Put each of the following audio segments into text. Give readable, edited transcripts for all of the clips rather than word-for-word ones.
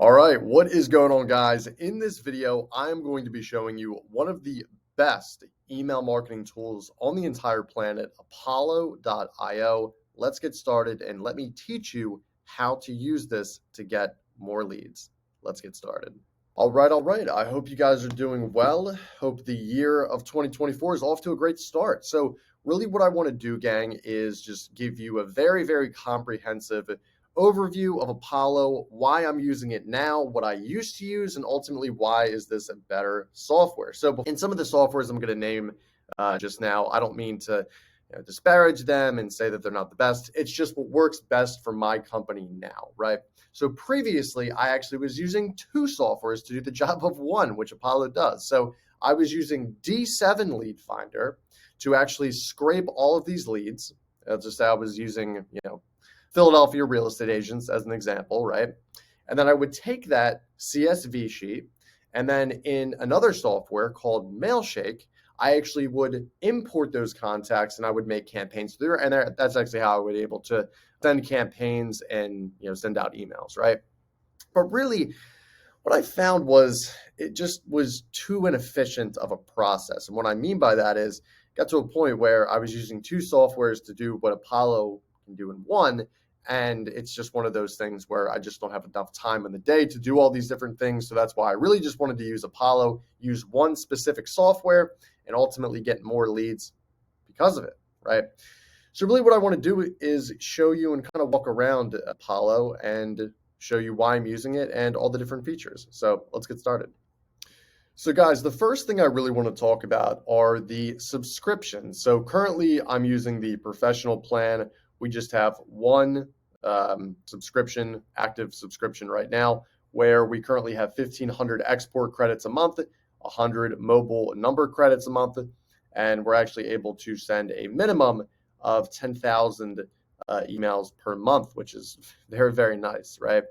All right, what is going on, guys? In this video, I'm going to be showing you one of the best email marketing tools on the entire planet, Apollo.io. Let's get started and let me teach you how to use this to get more leads. Let's get started. All right. I hope you guys are doing well. Hope the year of 2024 is off to a great start. So really what I want to do, gang, is just give you a very comprehensive overview of Apollo, why I'm using it now, what I used to use, and ultimately why is this a better software. So in some of the softwares I'm going to name just now, I don't mean to disparage them and say that they're not the best. It's just what works best for my company now, right? So previously, I actually was using two softwares to do the job of one, which Apollo does. So I was using D7 Lead Finder to actually scrape all of these leads. Just I was using, Philadelphia real estate agents as an example, right? And then I would take that CSV sheet, and then in another software called Mailshake, I actually would import those contacts and I would make campaigns through there. And that's actually how I would be able to send campaigns and send out emails, right? But really, what I found was it just was too inefficient of a process. And what I mean by that is, got to a point where I was using two softwares to do what Apollo can do in one. And it's just one of those things where I just don't have enough time in the day to do all these different things. So that's why I really just wanted to use Apollo, use one specific software, and ultimately get more leads because of it, right? So really what I want to do is show you and kind of walk around Apollo and show you why I'm using it and all the different features. So let's get started. So guys, the first thing I really want to talk about are the subscriptions. So currently I'm using the professional plan. We just have one subscription, active subscription right now, where we currently have 1,500 export credits a month, 100 mobile number credits a month, and we're actually able to send a minimum of 10,000 emails per month, which is very nice, right?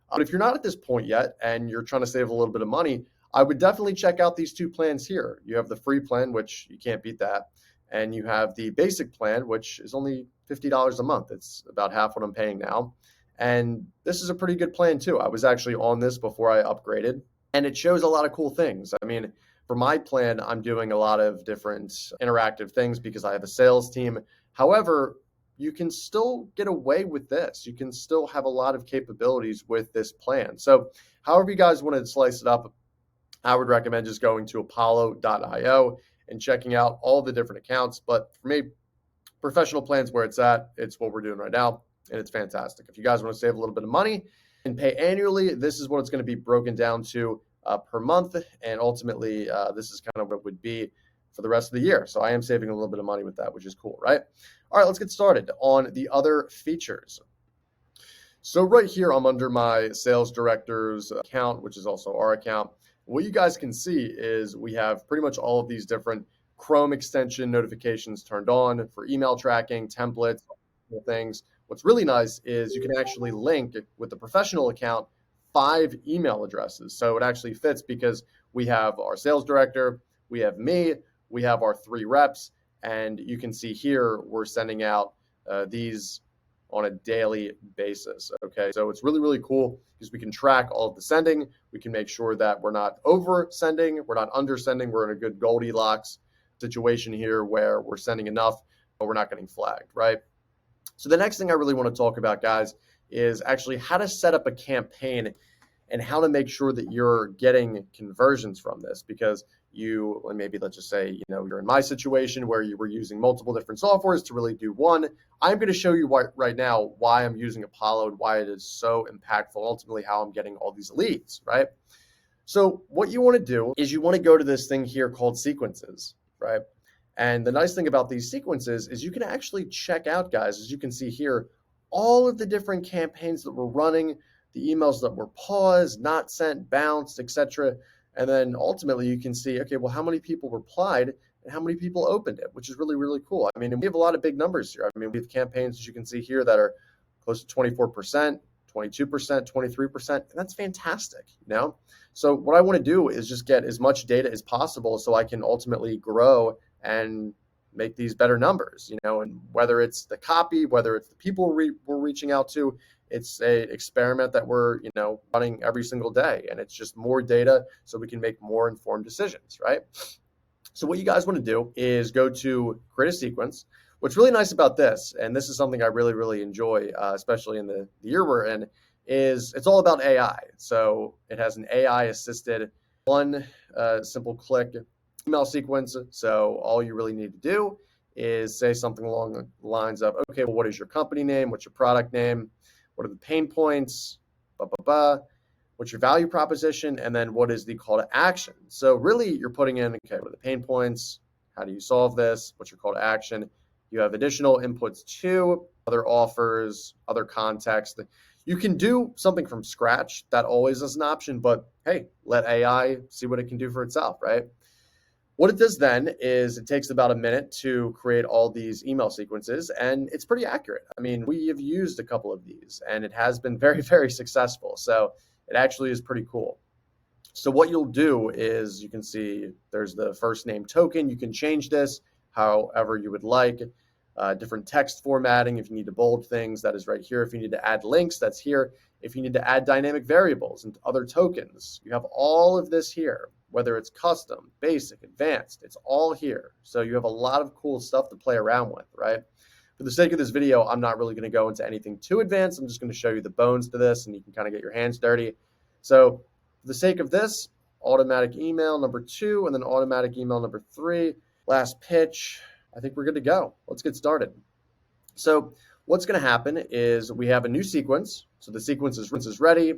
But if you're not at this point yet and you're trying to save a little bit of money, I would definitely check out these two plans here. You have the free plan, which you can't beat that. And you have the basic plan, which is only $50 a month. It's about half what I'm paying now. And this is a pretty good plan too. I was actually on this before I upgraded, and it shows a lot of cool things. I mean, for my plan, I'm doing a lot of different interactive things because I have a sales team. However, you can still get away with this. You can still have a lot of capabilities with this plan. So however you guys want to slice it up, I would recommend just going to apollo.io and checking out all the different accounts. But for me, professional plan's where it's at. It's what we're doing right now, and it's fantastic. If you guys want to save a little bit of money and pay annually, this is what it's going to be broken down to per month. And ultimately, this is kind of what it would be for the rest of the year. So I am saving a little bit of money with that, which is cool, right? All right, let's get started on the other features. So right here, I'm under my sales director's account, which is also our account. What you guys can see is we have pretty much all of these different Chrome extension notifications turned on for email tracking, templates, things. What's really nice is you can actually link with the professional account 5 email addresses. So it actually fits because we have our sales director, we have me, we have our 3 reps, and you can see here we're sending out these on a daily basis. Okay, so it's really cool because we can track all of the sending. We can make sure that we're not over sending, we're not under sending. We're in a good Goldilocks situation here where we're sending enough, but we're not getting flagged, right? So the next thing I really want to talk about, guys, is actually how to set up a campaign and how to make sure that you're getting conversions from this, because maybe let's just say, you're in my situation where you were using multiple different softwares to really do one. I'm going to show you right now why I'm using Apollo and why it is so impactful, ultimately how I'm getting all these leads, right? So what you want to do is you want to go to this thing here called sequences, right? And the nice thing about these sequences is you can actually check out, guys, as you can see here, all of the different campaigns that we're running, the emails that were paused, not sent, bounced, etc. And then ultimately you can see, okay, well, how many people replied and how many people opened it, which is really cool. I mean, and we have a lot of big numbers here. I mean, we have campaigns, as you can see here, that are close to 24%, 22%, 23%, and that's fantastic, So what I want to do is just get as much data as possible so I can ultimately grow and make these better numbers, and whether it's the copy, whether it's the people we're reaching out to, It's a experiment that we're, running every single day, and it's just more data so we can make more informed decisions, right? So what you guys want to do is go to create a sequence. What's really nice about this, and this is something I really, really enjoy, especially in the year we're in, is it's all about AI. So it has an AI assisted one simple click email sequence. So all you really need to do is say something along the lines of, okay, well, what is your company name? What's your product name? What are the pain points? Blah, blah, blah. What's your value proposition? And then what is the call to action? So really you're putting in, okay, what are the pain points? How do you solve this? What's your call to action? You have additional inputs too, other offers, other context. You can do something from scratch. That always is an option, but hey, let AI see what it can do for itself, right? What it does then is it takes about a minute to create all these email sequences, and it's pretty accurate. I mean, we have used a couple of these, and it has been very, very successful. So it actually is pretty cool. So what you'll do is you can see there's the first name token. You can change this however you would like. Different text formatting. If you need to bold things, that is right here. If you need to add links, that's here. If you need to add dynamic variables and other tokens, you have all of this here, whether it's custom, basic, advanced, it's all here. So you have a lot of cool stuff to play around with, right? For the sake of this video, I'm not really going to go into anything too advanced. I'm just going to show you the bones to this, and you can kind of get your hands dirty. So for the sake of this, automatic email number 2, and then automatic email number 3, last pitch. I think we're good to go. Let's get started. So what's going to happen is we have a new sequence. So the sequence is ready,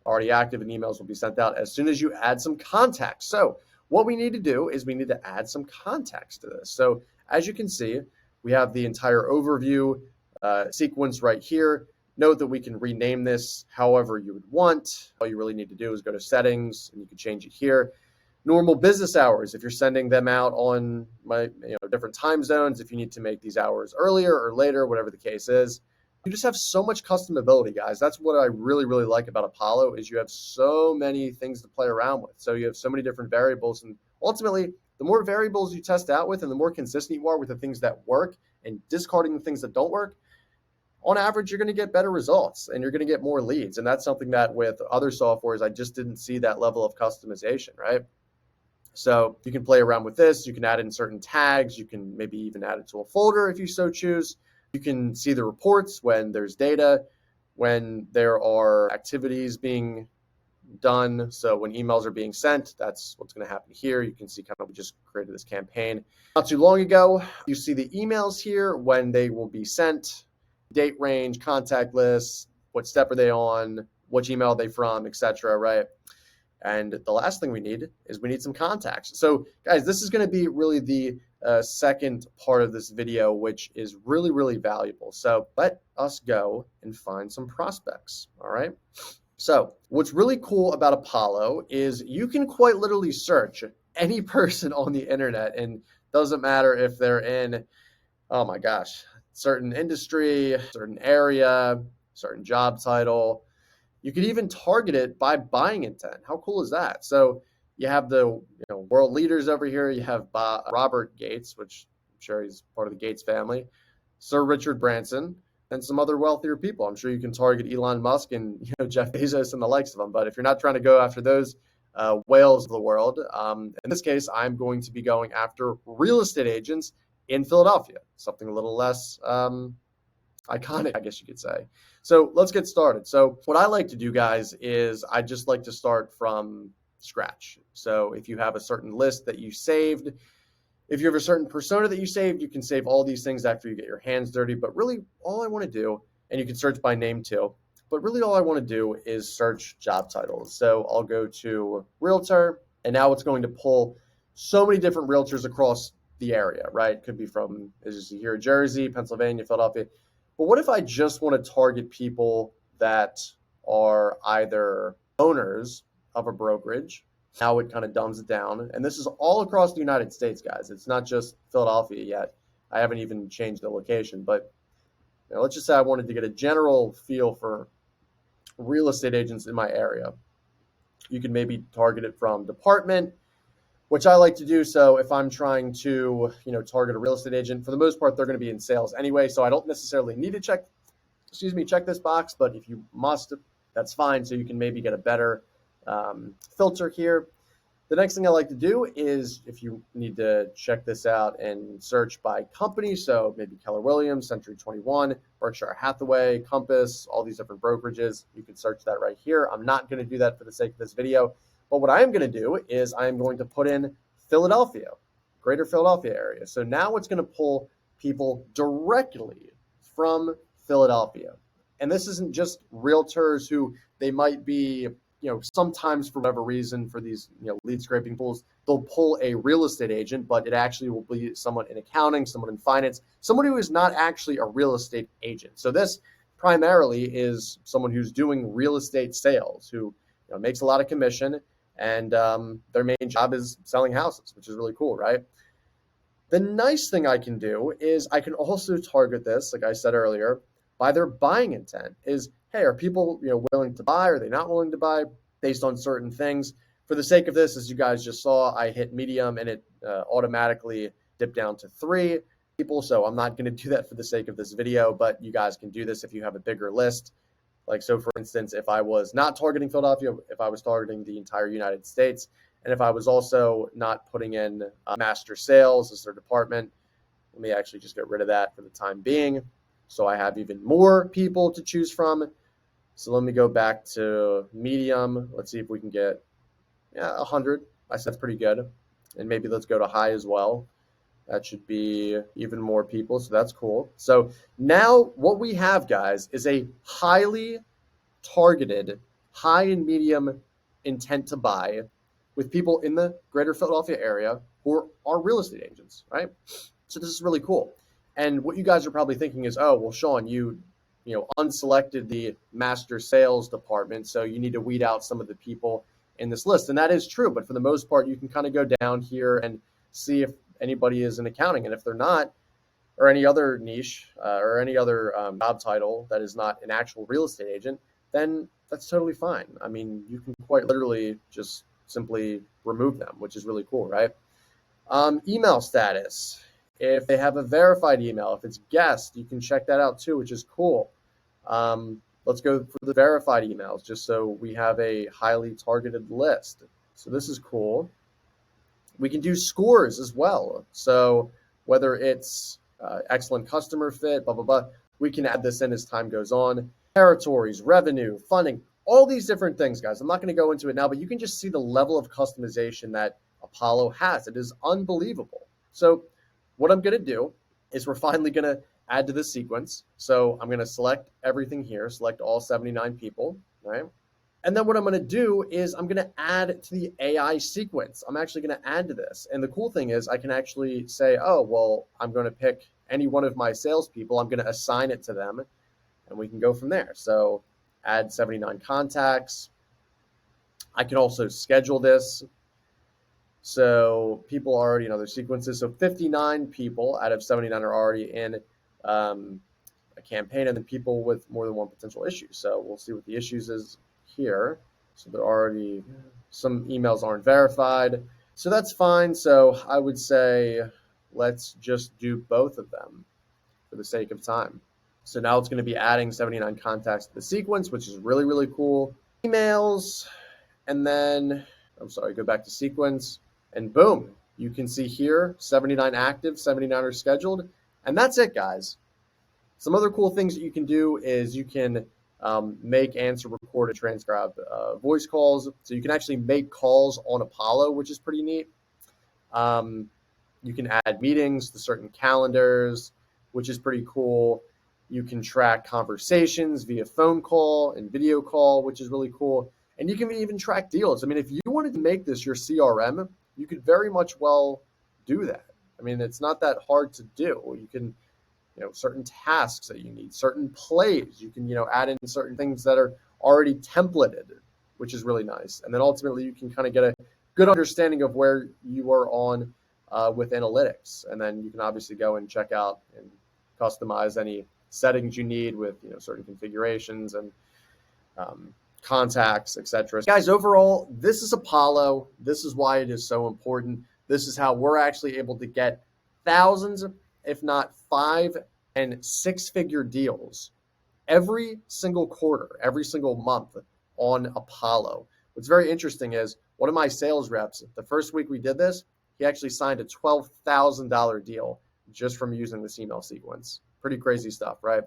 already active, and emails will be sent out as soon as you add some context. So what we need to do is we need to add some context to this. So as you can see, we have the entire overview sequence right here. Note that we can rename this however you would want. All you really need to do is go to settings, and you can change it here. Normal business hours, if you're sending them out on different time zones, if you need to make these hours earlier or later, whatever the case is. You just have so much customability, guys. That's what I really, really like about Apollo is you have so many things to play around with. So you have so many different variables, and ultimately, the more variables you test out with and the more consistent you are with the things that work and discarding the things that don't work, on average, you're going to get better results and you're going to get more leads. And that's something that with other softwares, I just didn't see that level of customization, right? So you can play around with this. You can add in certain tags. You can maybe even add it to a folder if you so choose. You can see the reports when there's data, when there are activities being done. So when emails are being sent, that's what's going to happen here. You can see kind of we just created this campaign not too long ago. You see the emails here when they will be sent, date range, contact list, what step are they on, which email are they from, etc. Right? And the last thing we need is we need some contacts. So guys, this is going to be really the second part of this video, which is really, really valuable. So let us go and find some prospects. All right. So what's really cool about Apollo is you can quite literally search any person on the internet, and doesn't matter if they're in, oh my gosh, certain industry, certain area, certain job title. You could even target it by buying intent. How cool is that? So you have the world leaders over here. You have Robert Gates, which I'm sure he's part of the Gates family, Sir Richard Branson, and some other wealthier people. I'm sure you can target Elon Musk and Jeff Bezos and the likes of them. But if you're not trying to go after those whales of the world, in this case, I'm going to be going after real estate agents in Philadelphia, something a little less iconic, I guess you could say. So let's get started. So what I like to do, guys, is I just like to start from scratch. So if you have a certain list that you saved, if you have a certain persona that you saved, you can save all these things after you get your hands dirty. But really all I want to do, and you can search by name too, but really all I want to do is search job titles. So I'll go to realtor, and now it's going to pull so many different realtors across the area, right? Could be from, as you see here, Jersey, Pennsylvania, Philadelphia. But what if I just want to target people that are either owners of a brokerage? Now it kind of dumbs it down. And this is all across the United States, guys. It's not just Philadelphia yet. I haven't even changed the location. But let's just say I wanted to get a general feel for real estate agents in my area. You can maybe target it from department, which I like to do. So if I'm trying to, target a real estate agent, for the most part, they're going to be in sales anyway. So I don't necessarily need to check excuse me, check this box, but if you must, that's fine. So you can maybe get a better filter here. The next thing I like to do is if you need to check this out and search by company, so maybe Keller Williams, Century 21, Berkshire Hathaway, Compass, all these different brokerages, you can search that right here. I'm not going to do that for the sake of this video, but what I am going to do is I'm going to put in Philadelphia, greater Philadelphia area. So now it's going to pull people directly from Philadelphia. And this isn't just realtors who they might be, sometimes for whatever reason for these, lead scraping tools, they'll pull a real estate agent, but it actually will be someone in accounting, someone in finance, someone who is not actually a real estate agent. So this primarily is someone who's doing real estate sales, who makes a lot of commission, and their main job is selling houses, which is really cool, right? The nice thing I can do is I can also target this, like I said earlier, by their buying intent. Is, hey, are people willing to buy? Are they not willing to buy based on certain things? For the sake of this, as you guys just saw, I hit medium and it automatically dipped down to 3 people. So I'm not going to do that for the sake of this video, but you guys can do this if you have a bigger list. Like, so for instance, if I was not targeting Philadelphia, if I was targeting the entire United States, and if I was also not putting in master sales as their department, let me actually just get rid of that for the time being. So I have even more people to choose from. So let me go back to medium. Let's see if we can get 100. I said that's pretty good. And maybe let's go to high as well. That should be even more people. So that's cool. So now what we have, guys, is a highly targeted, high and medium intent to buy with people in the greater Philadelphia area who are real estate agents, right? So this is really cool. And what you guys are probably thinking is, oh, well, Sean, you unselected the master sales department, so you need to weed out some of the people in this list. And that is true, but for the most part, you can kind of go down here and see if anybody is in accounting. And if they're not, or any other niche or any other job title that is not an actual real estate agent, then that's totally fine. I mean, you can quite literally just simply remove them, which is really cool, right? Email status. If they have a verified email, if it's guest, you can check that out too, which is cool. Let's go for the verified emails, just so we have a highly targeted list. So this is cool. We can do scores as well. So whether it's excellent customer fit, blah, blah, blah, we can add this in as time goes on. Territories, revenue, funding, all these different things, guys. I'm not going to go into it now, but you can just see the level of customization that Apollo has. It is unbelievable. So what I'm going to do is we're finally going to add to this sequence. So I'm going to select everything here, select all 79 people, right? And then what I'm going to do is I'm going to add to the AI sequence. I'm actually going to add to this. And the cool thing is I can actually say, oh, well, I'm going to pick any one of my salespeople. I'm going to assign it to them, and we can go from there. So add 79 contacts. I can also schedule this. So people already know their sequences. So 59 people out of 79 are already in a campaign, and then people with more than one potential issue. So we'll see what the issues is here. So they're already, some emails aren't verified. So that's fine. So I would say let's just do both of them for the sake of time. So now it's going to be adding 79 contacts to the sequence, which is really, really cool. Emails, and then, go back to sequence, and boom, you can see here 79 active, 79 are scheduled, and that's it, guys. Some other cool things that you can do is you can make, answer, record, and transcribe voice calls. So you can actually make calls on Apollo, which is pretty neat. You can add meetings to certain calendars, which is pretty cool. You can track conversations via phone call and video call, which is really cool. And you can even track deals. I mean, if you wanted to make this your CRM, you could very much well do that. I mean, it's not that hard to do. You can, certain tasks that you need, certain plays. You can, add in certain things that are already templated, which is really nice. And then ultimately you can kind of get a good understanding of where you are on with analytics. And then you can obviously go and check out and customize any settings you need with, certain configurations and contacts, etc. Guys, overall, this is Apollo. This is why it is so important. This is how we're actually able to get thousands, if not 5- and 6-figure deals every single quarter, every single month on Apollo. What's very interesting is one of my sales reps, the first week we did this, he actually signed a $12,000 deal just from using this email sequence. Pretty crazy stuff, right?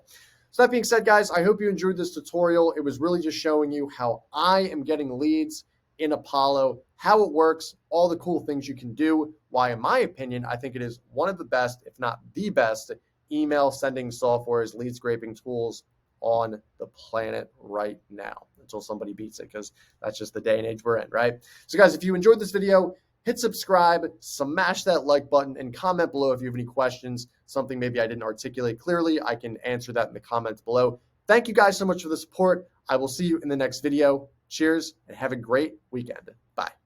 So that being said, guys, I hope you enjoyed this tutorial. It was really just showing you how I am getting leads in Apollo, how it works, all the cool things you can do, why, in my opinion, I think it is one of the best, if not the best, email sending softwares, lead scraping tools on the planet right now, until somebody beats it, because that's just the day and age we're in, right? So guys, if you enjoyed this video, hit subscribe, smash that like button, and comment below if you have any questions, something maybe I didn't articulate clearly. I can answer that in the comments below. Thank you guys so much for the support. I will see you in the next video. Cheers, and have a great weekend. Bye.